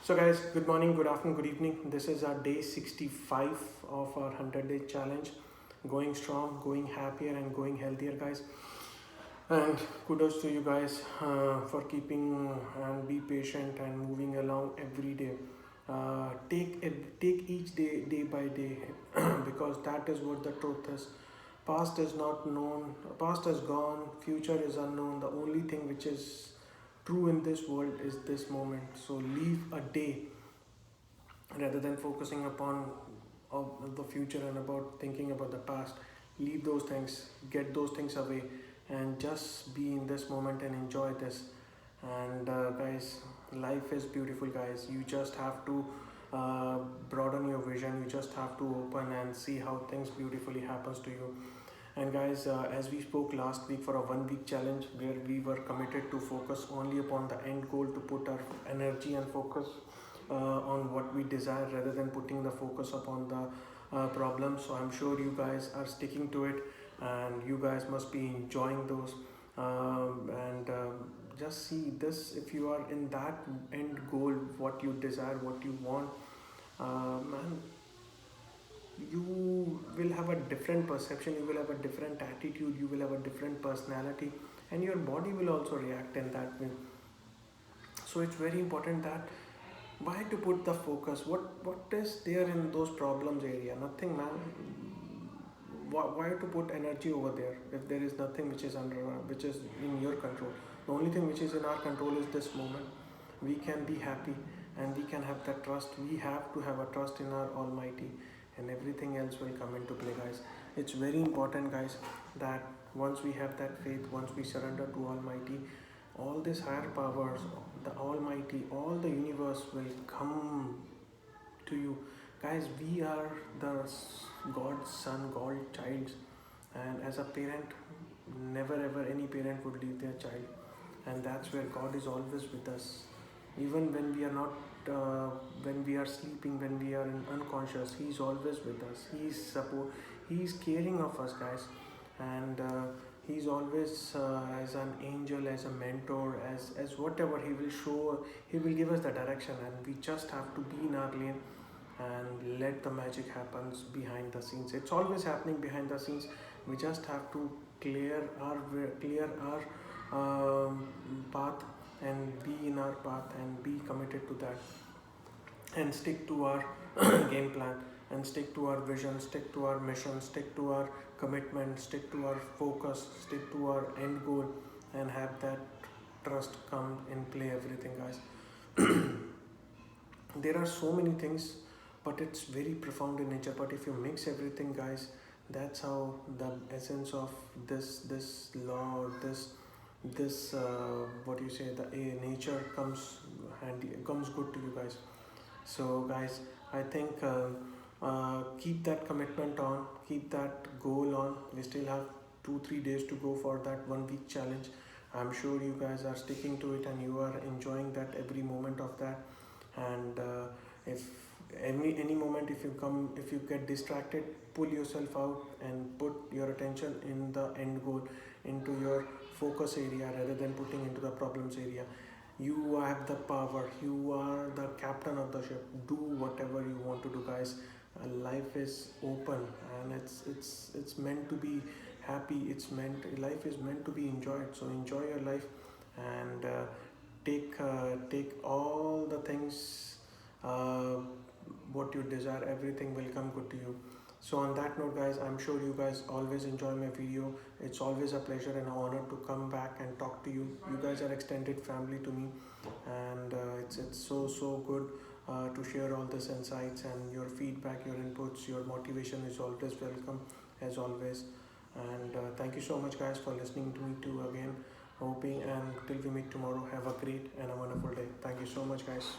So guys, good morning, good afternoon, good evening. This is our day 65 of our 100-day challenge. Going strong, going happier and going healthier, guys. And kudos to you guys for keeping and be patient and moving along every day. Take each day by day because that is what the truth is. Past is not known, past is gone, future is unknown. The only thing which is true in this world is this moment. So leave a day rather than focusing upon the future and about thinking about the past. Leave those things, get those things away, and just be in this moment and enjoy this. And guys, life is beautiful, guys. You just have to broaden your vision. You just have to open and see how things beautifully happens to you. And guys, as we spoke last week for a 1 week challenge where we were committed to focus only upon the end goal, to put our energy and focus on what we desire rather than putting the focus upon the problem. So I'm sure you guys are sticking to it and you guys must be enjoying those. And just see this, if you are in that end goal, what you desire, what you want, man, you will have a different perception, you will have a different attitude, you will have a different personality, and your body will also react in that way. So it's very important that why to put the focus, what is there in those problems area? Nothing, man. Why to put energy over there if there is nothing which is which is in your control? The only thing which is in our control is this moment. We can be happy and we can have that trust. We have to have a trust in our Almighty, and everything else will come into play, guys. It's very important, guys, that once we have that faith, once we surrender to Almighty, all these higher powers, the Almighty, all the universe will come to you. Guys, we are the God's son, God's child, and as a parent, never ever any parent would leave their child, and that's where God is always with us. Even when we are not, when we are sleeping, when we are unconscious, He's always with us. He's support, He's caring of us, guys, and He's always as an angel, as a mentor, as whatever. He will show, He will give us the direction, and we just have to be in our lane and let the magic happens behind the scenes. It's always happening behind the scenes. We just have to clear our path and be in our path and be committed to that and stick to our game plan and stick to our vision, stick to our mission, stick to our commitment, stick to our focus, stick to our end goal, and have that trust come in play everything, guys. There are so many things, but it's very profound in nature. But if you mix everything, guys, that's how the essence of this law, or this what you say, the nature comes handy, comes good to you guys. So guys, I think keep that commitment on, keep that goal on. We still have 2-3 days to go for that 1 week challenge. I'm sure you guys are sticking to it and you are enjoying that every moment of that. And if any moment, if you get distracted, pull yourself out and put your attention in the end goal, into your focus area rather than putting into the problems area. You have the power, you are the captain of the ship. Do whatever you want to do, guys. Life is open and it's meant to be happy. Life is meant to be enjoyed, so enjoy your life and take all the things, uh, what you desire. Everything will come good to you. So on that note, guys, I'm sure you guys always enjoy my video. It's always a pleasure and an honor to come back and talk to you. You guys are extended family to me, and it's so good to share all these insights, and your feedback, your inputs, your motivation is always welcome, as always. And thank you so much, guys, for listening to me too again. Hoping, and till we meet tomorrow, have a great and a wonderful day. Thank you so much, guys.